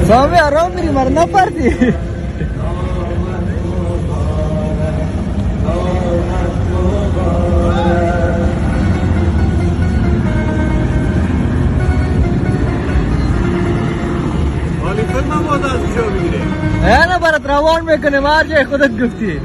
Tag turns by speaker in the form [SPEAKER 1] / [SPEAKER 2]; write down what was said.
[SPEAKER 1] Sami arام میری مرنا پرتی
[SPEAKER 2] ولی فیلم هم باز از کجا میگیره؟
[SPEAKER 1] نه برات روان میکنه هر جای خودت گفتی